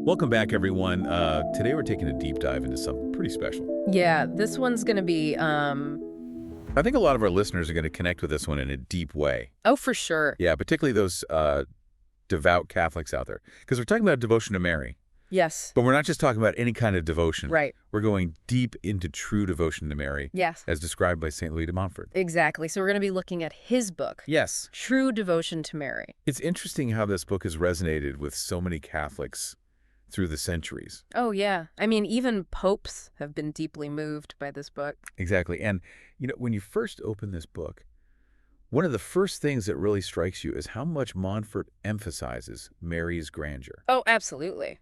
Welcome back, everyone. Today we're taking a deep dive into something pretty special. Yeah, this one's gonna be, I think a lot of our listeners are going to connect with this one in a deep way. oh, for sure. Yeah, particularly those devout Catholics out there. Because we're talking about devotion to Mary. Yes. But we're not just talking about any kind of devotion. Right. We're going deep into true devotion to Mary. Yes. As described by St. Louis de Montfort. Exactly. So we're gonna be looking at his book, Yes. True Devotion to Mary. It's interesting how this book has resonated with so many Catholics through the centuries. Oh, yeah. I mean, even popes have been deeply moved by this book. Exactly. And, when you first open this book, one of the first things that really strikes you is how much Montfort emphasizes Mary's grandeur. Oh, absolutely.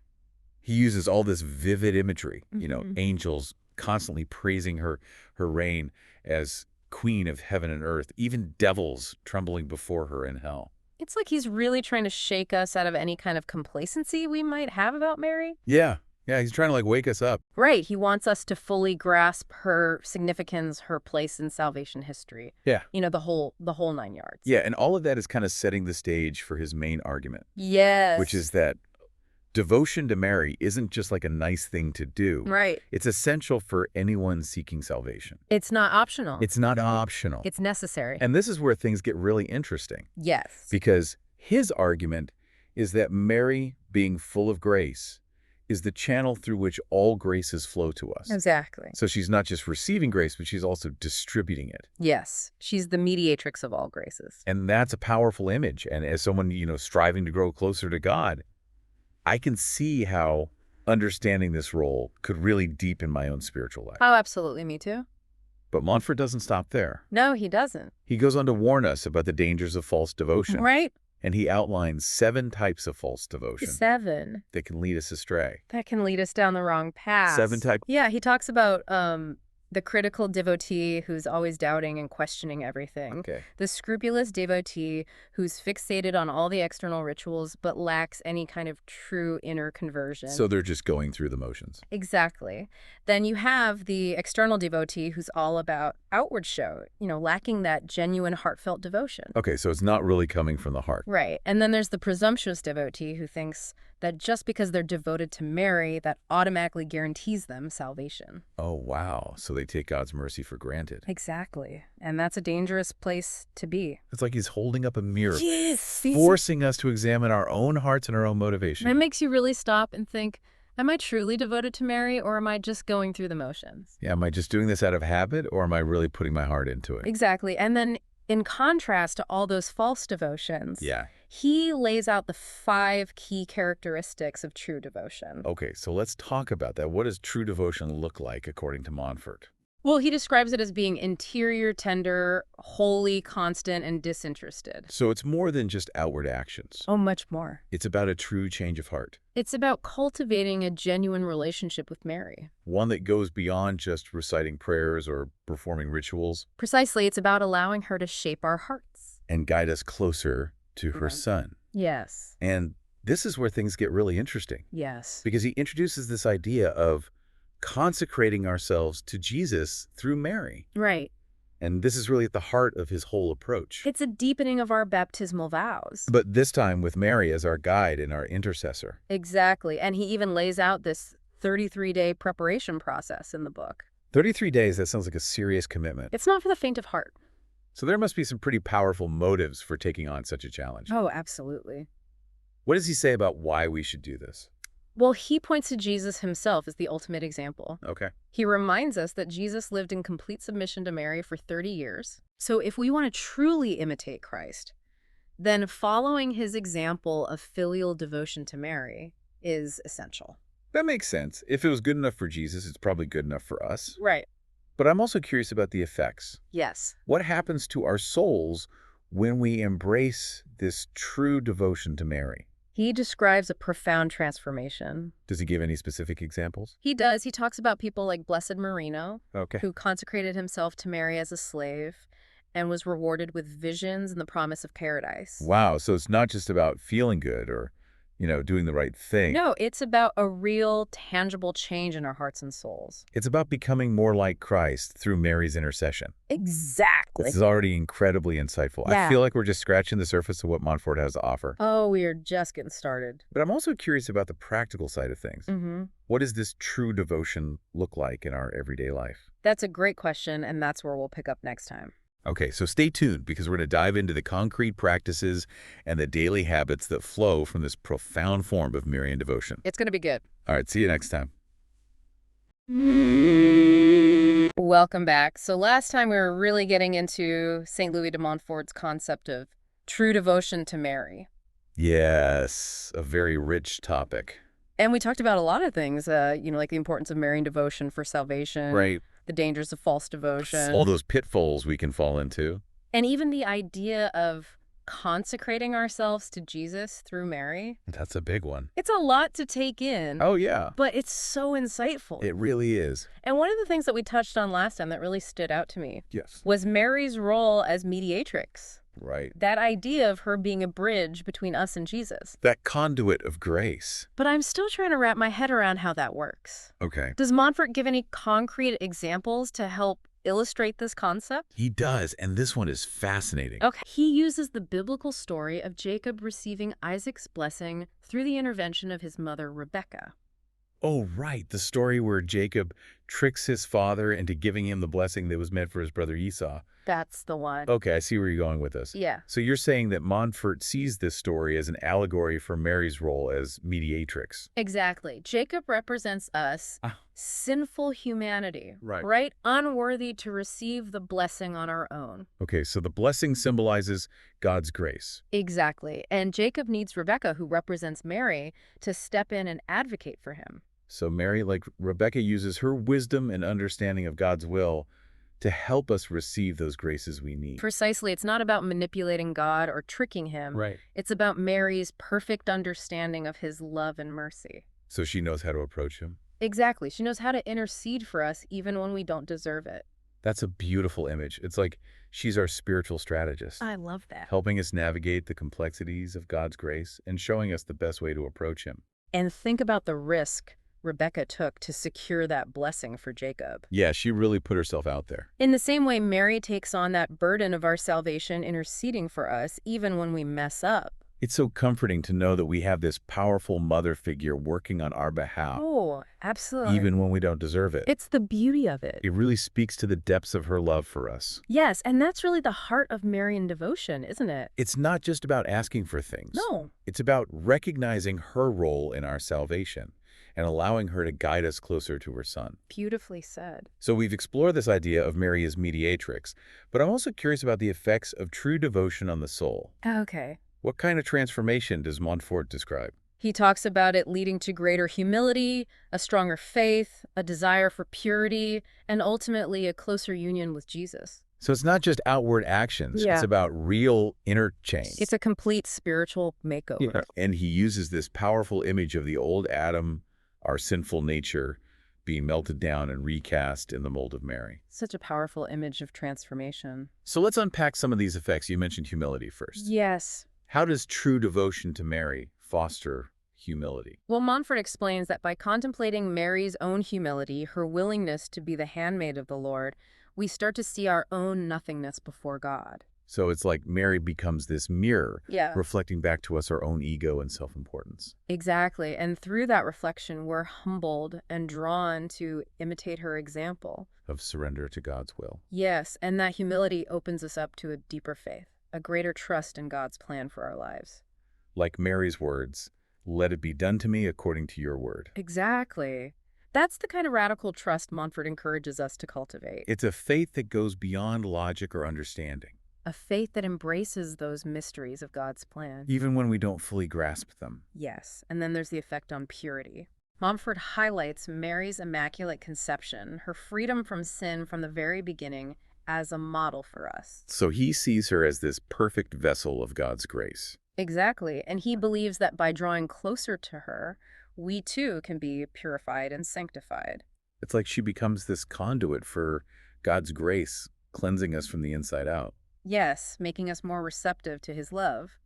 He uses all this vivid imagery, Mhm. angels constantly praising her reign as queen of heaven and earth, even devils trembling before her in hell. It's like he's really trying to shake us out of any kind of complacency we might have about Mary. Yeah. Yeah, he's trying to wake us up. Right. He wants us to fully grasp her significance, her place in salvation history. Yeah. The whole 9 yards. Yeah, and all of that is kind of setting the stage for his main argument, Yes. which is that devotion to Mary isn't just like a nice thing to do. Right. It's essential for anyone seeking salvation. It's not optional. It's not optional. It's necessary. And this is where things get really interesting. Yes. Because his argument is that Mary, being full of grace, is the channel through which all graces flow to us. Exactly. So she's not just receiving grace, but she's also distributing it. Yes. She's the mediatrix of all graces. And that's a powerful image. And as someone, striving to grow closer to God, I can see how understanding this role could really deepen my own spiritual life. Oh, absolutely. Me too. But Montfort doesn't stop there. No, he doesn't. He goes on to warn us about the dangers of false devotion. Right? And he outlines 7 types of false devotion 7. that can lead us astray. That can lead us down the wrong path. 7 types. Yeah, he talks about the critical devotee who's always doubting and questioning everything. Okay. The scrupulous devotee who's fixated on all the external rituals but lacks any kind of true inner conversion. So they're just going through the motions. Exactly. Then you have the external devotee who's all about outward show, lacking that genuine heartfelt devotion. Okay, so it's not really coming from the heart. Right. And then there's the presumptuous devotee who thinks that just because they're devoted to Mary, that automatically guarantees them salvation. Oh, wow. So they take God's mercy for granted. Exactly. And that's a dangerous place to be. It's like he's holding up a mirror, Yes. forcing us to examine our own hearts and our own motivation. It makes you really stop and think, am I truly devoted to Mary, or am I just going through the motions? Yeah, am I just doing this out of habit, or am I really putting my heart into it? Exactly. And then in contrast to all those false devotions, Yeah. he lays out the 5 key characteristics of true devotion. Okay, so let's talk about that. What does true devotion look like according to Montfort? Well, he describes it as being interior, tender, holy, constant, and disinterested. So it's more than just outward actions. Oh, much more. It's about a true change of heart. It's about cultivating a genuine relationship with Mary. One that goes beyond just reciting prayers or performing rituals. Precisely, it's about allowing her to shape our hearts. And guide us closer to her Right. son. Yes. And this is where things get really interesting. Yes. Because he introduces this idea of consecrating ourselves to Jesus through Mary. Right. And this is really at the heart of his whole approach. It's a deepening of our baptismal vows. But this time with Mary as our guide and our intercessor. Exactly. And he even lays out this 33-day preparation process in the book. 33 days, that sounds like a serious commitment. It's not for the faint of heart. So there must be some pretty powerful motives for taking on such a challenge. Oh, absolutely. What does he say about why we should do this? Well, he points to Jesus himself as the ultimate example. Okay. He reminds us that Jesus lived in complete submission to Mary for 30 years. So if we want to truly imitate Christ, then following his example of filial devotion to Mary is essential. That makes sense. If it was good enough for Jesus, it's probably good enough for us. Right. But I'm also curious about the effects. Yes. What happens to our souls when we embrace this true devotion to Mary? He describes a profound transformation. Does he give any specific examples? He does. He talks about people like Blessed Marino, Okay. who consecrated himself to Mary as a slave and was rewarded with visions and the promise of paradise. Wow, so it's not just about feeling good or, doing the right thing. No, it's about a real, tangible change in our hearts and souls. It's about becoming more like Christ through Mary's intercession. Exactly. This is already incredibly insightful. I Yeah. feel like we're just scratching the surface of what Montfort has to offer. Oh, we are just getting started. But I'm also curious about the practical side of things. Mm-hmm. What does this true devotion look like in our everyday life? That's a great question, and that's where we'll pick up next time. Okay, so stay tuned because we're going to dive into the concrete practices and the daily habits that flow from this profound form of Marian devotion. It's going to be good. All right, see you next time. Welcome back. So last time we were really getting into St. Louis de Montfort's concept of true devotion to Mary. Yes, a very rich topic. And we talked about a lot of things, like the importance of Marian devotion for salvation, Right. the dangers of false devotion, All those pitfalls we can fall into. and even the idea of consecrating ourselves to Jesus through Mary. That's a big one. It's a lot to take in, Oh, yeah. but it's so insightful. It really is. And one of the things that we touched on last time that really stood out to me Yes. was Mary's role as mediatrix. Right. That idea of her being a bridge between us and Jesus. That conduit of grace. But I'm still trying to wrap my head around how that works. Okay. Does Montfort give any concrete examples to help illustrate this concept? He does, and this one is fascinating. Okay. He uses the biblical story of Jacob receiving Isaac's blessing through the intervention of his mother, Rebekah. Oh, right. The story where Jacob tricks his father into giving him the blessing that was meant for his brother Esau. That's the one. Okay, I see where you're going with this. Yeah. So you're saying that Montfort sees this story as an allegory for Mary's role as mediatrix. Exactly. Jacob represents us, Ah. sinful humanity, Right. Unworthy to receive the blessing on our own. Okay, so the blessing symbolizes God's grace. Exactly. And Jacob needs Rebekah, who represents Mary, to step in and advocate for him. So Mary, like Rebecca, uses her wisdom and understanding of God's will to help us receive those graces we need. Precisely. It's not about manipulating God or tricking him. Right. It's about Mary's perfect understanding of his love and mercy. So she knows how to approach him. Exactly. She knows how to intercede for us even when we don't deserve it. That's a beautiful image. It's like she's our spiritual strategist, I love that. helping us navigate the complexities of God's grace and showing us the best way to approach him. And think about the risk Rebekah took to secure that blessing for Jacob. Yeah, she really put herself out there. In the same way, Mary takes on that burden of our salvation, interceding for us even when we mess up. It's so comforting to know that we have this powerful mother figure working on our behalf, Oh, absolutely. even when we don't deserve it. It's the beauty of it. It really speaks to the depths of her love for us. Yes, and that's really the heart of Marian devotion, isn't it? It's not just about asking for things. No. It's about recognizing her role in our salvation and allowing her to guide us closer to her son. Beautifully said. So we've explored this idea of Mary as mediatrix, but I'm also curious about the effects of true devotion on the soul. Okay. What kind of transformation does Montfort describe? He talks about it leading to greater humility, a stronger faith, a desire for purity, and ultimately a closer union with Jesus. So it's not just outward actions, Yeah. it's about real inner change. It's a complete spiritual makeover. Yeah. And he uses this powerful image of the old Adam, our sinful nature, being melted down and recast in the mold of Mary. Such a powerful image of transformation. So let's unpack some of these effects. You mentioned humility first. Yes. How does true devotion to Mary foster humility? Well, Montfort explains that by contemplating Mary's own humility, her willingness to be the handmaid of the Lord, we start to see our own nothingness before God. So it's like Mary becomes this mirror, Yeah. reflecting back to us our own ego and self-importance. Exactly. And through that reflection, we're humbled and drawn to imitate her example. Of surrender to God's will. Yes, and that humility opens us up to a deeper faith, a greater trust in God's plan for our lives. Like Mary's words, "Let it be done to me according to your word." Exactly. That's the kind of radical trust Montfort encourages us to cultivate. It's a faith that goes beyond logic or understanding, A faith that embraces those mysteries of God's plan. even when we don't fully grasp them. Yes, and then there's the effect on purity. Montfort highlights Mary's immaculate conception, her freedom from sin from the very beginning, as a model for us. So he sees her as this perfect vessel of God's grace. Exactly, and he believes that by drawing closer to her, we too can be purified and sanctified. It's like she becomes this conduit for God's grace, cleansing us from the inside out. Yes, making us more receptive to his love.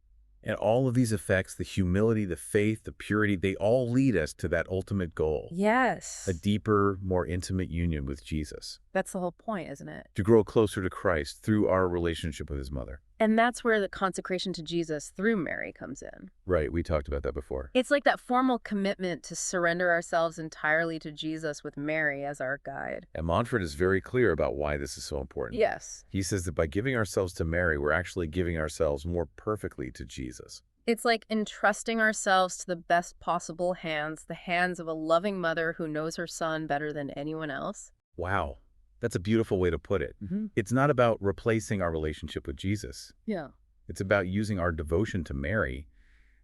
And all of these effects, the humility, the faith, the purity, they all lead us to that ultimate goal, Yes. a deeper, more intimate union with Jesus, That's the whole point, isn't it? to grow closer to Christ through our relationship with his mother. And that's where the consecration to Jesus through Mary comes in. Right, we talked about that before. It's like that formal commitment to surrender ourselves entirely to Jesus with Mary as our guide. And Montfort is very clear about why this is so important. Yes. He says that by giving ourselves to Mary, we're actually giving ourselves more perfectly to Jesus. It's like entrusting ourselves to the best possible hands, the hands of a loving mother who knows her son better than anyone else. Wow, that's a beautiful way to put it. It's not about replacing our relationship with Jesus. Yeah. It's about using our devotion to Mary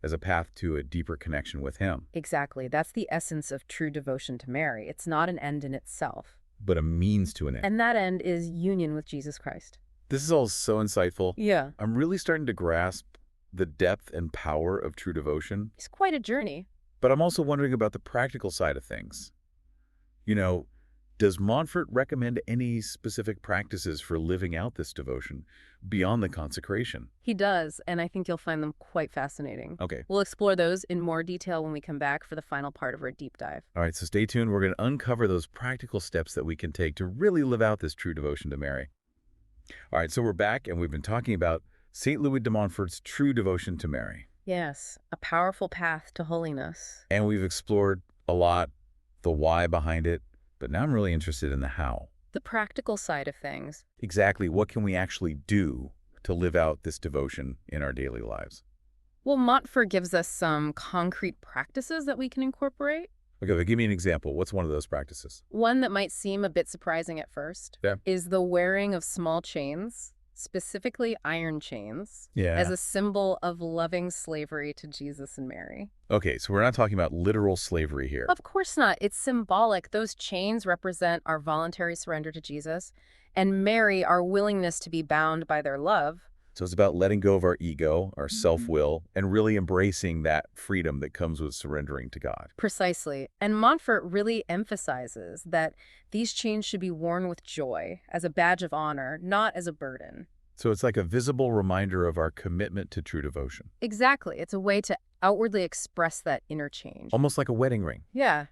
as a path to a deeper connection with him, Exactly. That's the essence of true devotion to Mary. It's not an end in itself. but a means to an end. And that end is union with Jesus Christ. This is all so insightful. Yeah. I'm really starting to grasp the depth and power of true devotion, It's quite a journey. but I'm also wondering about the practical side of things. You know, does Montfort recommend any specific practices for living out this devotion beyond the consecration? He does, and I think you'll find them quite fascinating. Okay. We'll explore those in more detail when we come back for the final part of our deep dive. All right, so stay tuned. We're going to uncover those practical steps that we can take to really live out this true devotion to Mary. All right, so we're back, and we've been talking about St. Louis de Montfort's true devotion to Mary. Yes, a powerful path to holiness. And we've explored a lot the why behind it, but now I'm really interested in the how. The practical side of things. Exactly what can we actually do to live out this devotion in our daily lives? Well, Montfort gives us some concrete practices that we can incorporate. Okay, but give me an example. What's one of those practices? One that might seem a bit surprising at first is the wearing of small chains, specifically iron chains, as a symbol of loving slavery to Jesus and Mary. Okay, so we're not talking about literal slavery here. Of course not. It's symbolic. Those chains represent our voluntary surrender to Jesus, and Mary, our willingness to be bound by their love. So it's about letting go of our ego, our self-will, and really embracing that freedom that comes with surrendering to God. Precisely. And Montfort really emphasizes that these chains should be worn with joy, as a badge of honor, not as a burden. So it's like a visible reminder of our commitment to true devotion. Exactly. It's a way to outwardly express that inner change. Almost like a wedding ring, Yeah,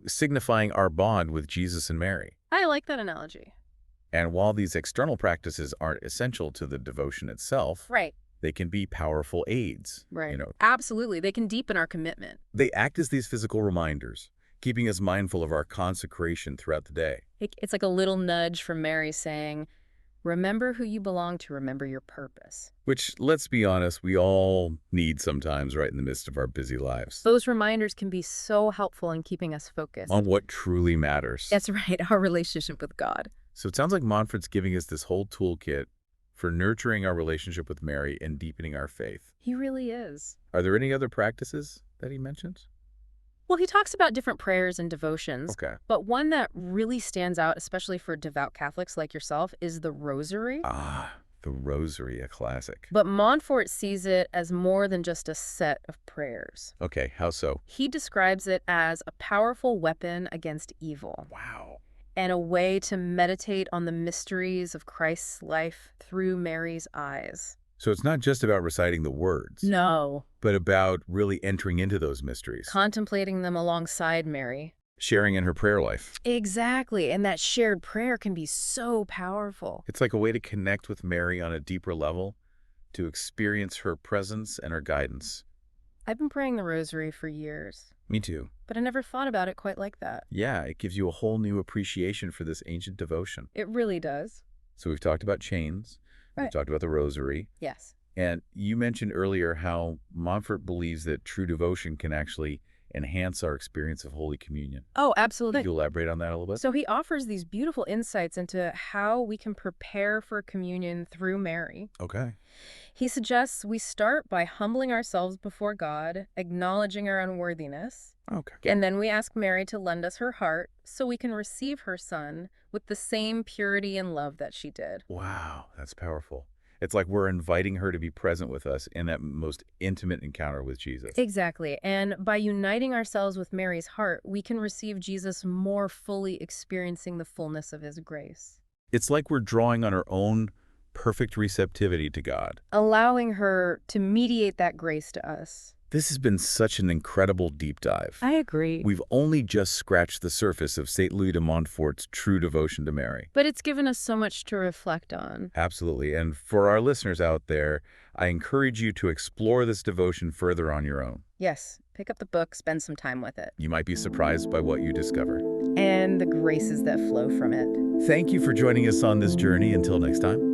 signifying our bond with Jesus and Mary. I like that analogy. And while these external practices aren't essential to the devotion itself, Right. they can be powerful aids. Right. Absolutely. They can deepen our commitment. They act as these physical reminders, keeping us mindful of our consecration throughout the day. It's like a little nudge from Mary saying, remember who you belong to, remember your purpose. Which, let's be honest, we all need sometimes right in the midst of our busy lives. Those reminders can be so helpful in keeping us focused. On what truly matters. That's right, our relationship with God. So it sounds like Montfort's giving us this whole toolkit for nurturing our relationship with Mary and deepening our faith. He really is. Are there any other practices that he mentions? Well, he talks about different prayers and devotions. Okay. But one that really stands out, especially for devout Catholics like yourself, is the Rosary. Ah, the Rosary, a classic. But Montfort sees it as more than just a set of prayers. Okay, how so? He describes it as a powerful weapon against evil. Wow. And a way to meditate on the mysteries of Christ's life through Mary's eyes. So it's not just about reciting the words. No. But about really entering into those mysteries. Contemplating them alongside Mary. Sharing in her prayer life. Exactly. And that shared prayer can be so powerful. It's like a way to connect with Mary on a deeper level, to experience her presence and her guidance. I've been praying the Rosary for years. Me too. But I never thought about it quite like that. Yeah, it gives you a whole new appreciation for this ancient devotion. It really does. So we've talked about chains. Right. We've talked about the Rosary. Yes. And you mentioned earlier how Montfort believes that true devotion can actually enhance our experience of Holy Communion. Oh, Could absolutely. you elaborate on that a little bit? So he offers these beautiful insights into how we can prepare for communion through Mary. Okay. He suggests we start by humbling ourselves before God, acknowledging our unworthiness, Okay. and then we ask Mary to lend us her heart so we can receive her son with the same purity and love that she did. Wow, that's powerful. It's like we're inviting her to be present with us in that most intimate encounter with Jesus. Exactly. And by uniting ourselves with Mary's heart, we can receive Jesus more fully, experiencing the fullness of his grace. It's like we're drawing on our own perfect receptivity to God. allowing her to mediate that grace to us. This has been such an incredible deep dive. I agree. We've only just scratched the surface of St. Louis de Montfort's true devotion to Mary. But it's given us so much to reflect on. Absolutely. And for our listeners out there, I encourage you to explore this devotion further on your own. Yes, pick up the book, spend some time with it. You might be surprised by what you discover. And the graces that flow from it. Thank you for joining us on this journey. Until next time.